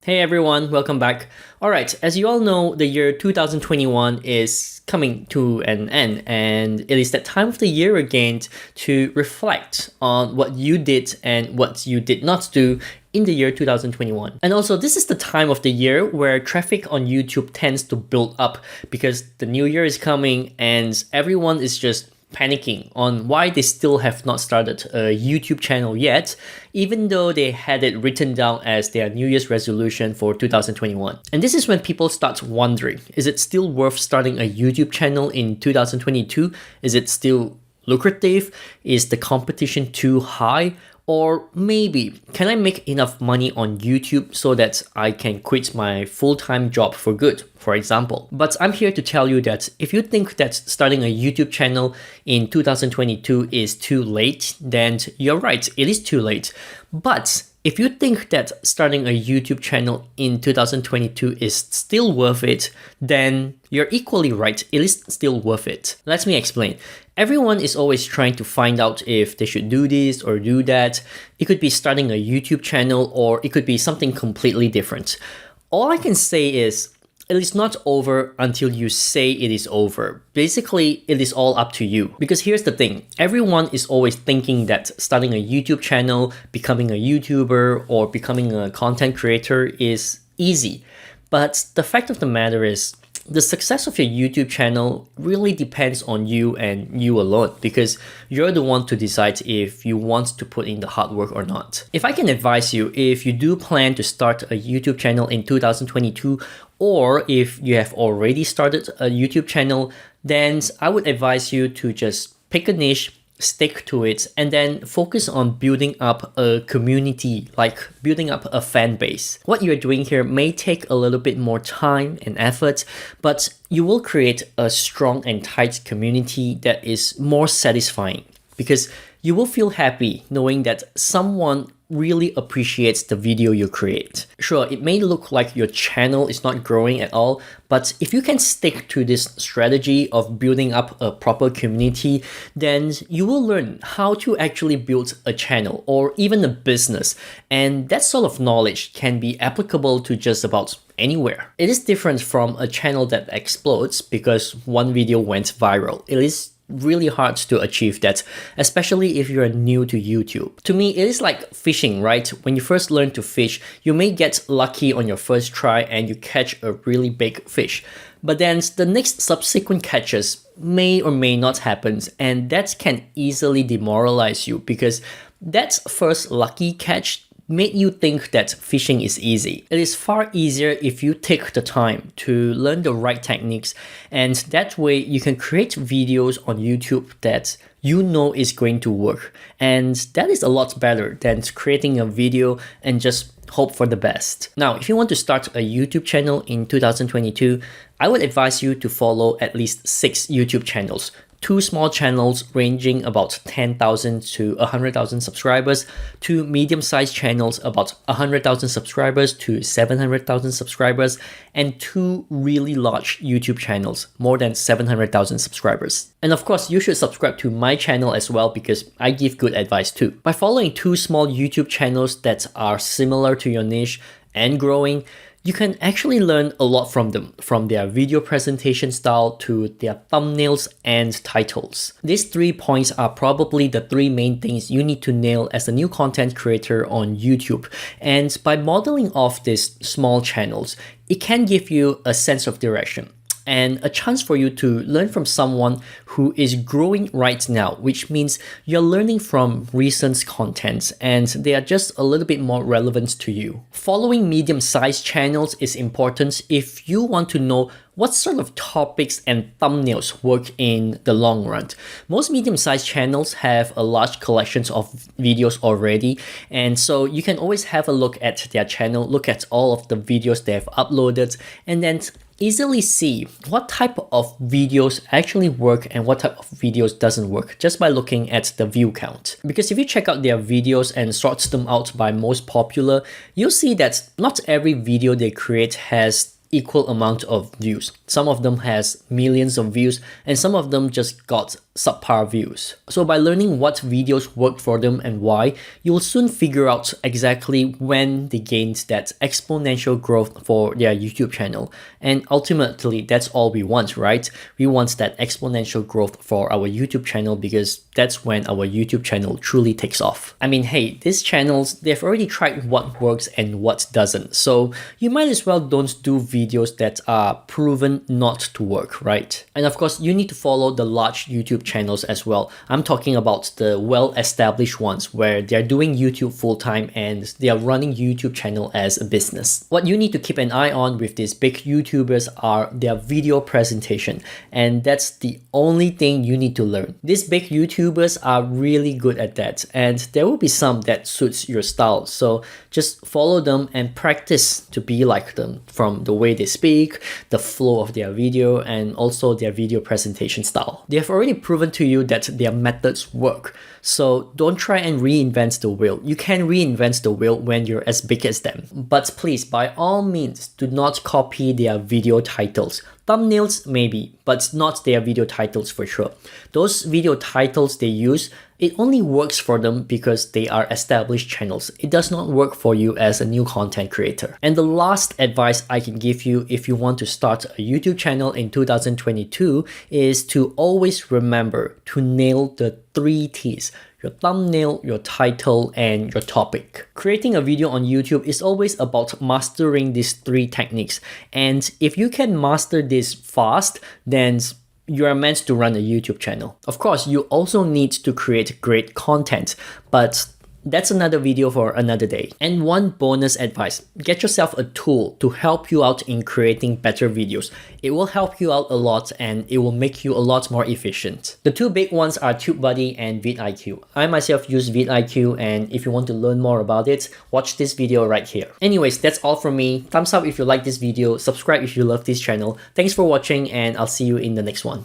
Hey everyone, welcome back. Alright, as you all know, the year 2021 is coming to an end, and it is that time of the year again to reflect on what you did and what you did not do in the year 2021. And also, this is the time of the year where traffic on YouTube tends to build up because the new year is coming and everyone is just panicking on why they still have not started a YouTube channel yet, even though they had it written down as their New Year's resolution for 2021. And this is when people start wondering, is it still worth starting a YouTube channel in 2022? Is it still lucrative? Is the competition too high? Or maybe, can I make enough money on YouTube so that I can quit my full-time job for good, for example? But I'm here to tell you that if you think that starting a YouTube channel in 2022 is too late, then you're right, it is too late. But if you think that starting a YouTube channel in 2022 is still worth it, then you're equally right, it is still worth it. Let me explain. Everyone is always trying to find out if they should do this or do that. It could be starting a YouTube channel or it could be something completely different. All I can say is, it is not over until you say it is over. Basically, it is all up to you. Because here's the thing, everyone is always thinking that starting a YouTube channel, becoming a YouTuber, or becoming a content creator is easy. But the fact of the matter is, the success of your YouTube channel really depends on you and you alone, because you're the one to decide if you want to put in the hard work or not. If I can advise you, if you do plan to start a YouTube channel in 2022, or if you have already started a YouTube channel, then I would advise you to just pick a niche, stick to it, and then focus on building up a community, like building up a fan base. What you're doing here may take a little bit more time and effort, but you will create a strong and tight community that is more satisfying because you will feel happy knowing that someone really appreciates the video you create. Sure, it may look like your channel is not growing at all, but if you can stick to this strategy of building up a proper community, then you will learn how to actually build a channel or even a business. And that sort of knowledge can be applicable to just about anywhere. It is different from a channel that explodes because one video went viral. It is really hard to achieve that, especially if you're new to YouTube. To me, it is like fishing, right? When you first learn to fish, you may get lucky on your first try and you catch a really big fish. But then the next subsequent catches may or may not happen, and that can easily demoralize you because that first lucky catch made you think that fishing is easy. It is far easier if you take the time to learn the right techniques, and that way you can create videos on YouTube that you know is going to work. And that is a lot better than creating a video and just hope for the best. Now, if you want to start a YouTube channel in 2022, I would advise you to follow at least 6 YouTube channels. 2 small channels ranging about 10,000 to 100,000 subscribers, 2 medium-sized channels about 100,000 subscribers to 700,000 subscribers, and 2 really large YouTube channels, more than 700,000 subscribers. And of course, you should subscribe to my channel as well because I give good advice too. By following 2 small YouTube channels that are similar to your niche and growing, you can actually learn a lot from them, from their video presentation style to their thumbnails and titles. These 3 points are probably the 3 main things you need to nail as a new content creator on YouTube. And by modeling off these small channels, it can give you a sense of direction and a chance for you to learn from someone who is growing right now, which means you're learning from recent content and they are just a little bit more relevant to you. Following medium-sized channels is important if you want to know what sort of topics and thumbnails work in the long run. Most medium-sized channels have a large collection of videos already, and so you can always have a look at their channel, look at all of the videos they have uploaded, and then easily see what type of videos actually work and what type of videos doesn't work just by looking at the view count. Because if you check out their videos and sort them out by most popular, you'll see that not every video they create has equal amount of views. Some of them has millions of views and some of them just got subpar views. So by learning what videos worked for them and why, you will soon figure out exactly when they gained that exponential growth for their YouTube channel. And ultimately, that's all we want, right? We want that exponential growth for our YouTube channel because that's when our YouTube channel truly takes off. I mean, hey, these channels, they've already tried what works and what doesn't. So you might as well don't do videos that are proven not to work, right? And of course, you need to follow the large YouTube channels as well. I'm talking about the well-established ones where they're doing YouTube full-time and they are running YouTube channel as a business. What you need to keep an eye on with these big YouTubers are their video presentation, and that's the only thing you need to learn. These big YouTubers are really good at that, and there will be some that suits your style. So just follow them and practice to be like them, from the way they speak, the flow of their video, and also their video presentation style. They have already proven to you that their methods work. So don't try and reinvent the wheel. You can reinvent the wheel when you're as big as them. But please, by all means, do not copy their video titles. Thumbnails maybe, but not their video titles for sure. Those video titles they use, it only works for them because they are established channels. It does not work for you as a new content creator. And the last advice I can give you if you want to start a YouTube channel in 2022 is to always remember to nail the 3 T's: your thumbnail, your title, and your topic. Creating a video on YouTube is always about mastering these 3 techniques. And if you can master this fast, then you are meant to run a YouTube channel. Of course, you also need to create great content, but that's another video for another day. And one bonus advice: get yourself a tool to help you out in creating better videos. It will help you out a lot and it will make you a lot more efficient. The 2 big ones are TubeBuddy and vidIQ. I myself use vidIQ, and if you want to learn more about it, watch this video right here. Anyways, that's all from me. Thumbs up if you like this video, subscribe if you love this channel. Thanks for watching, and I'll see you in the next one.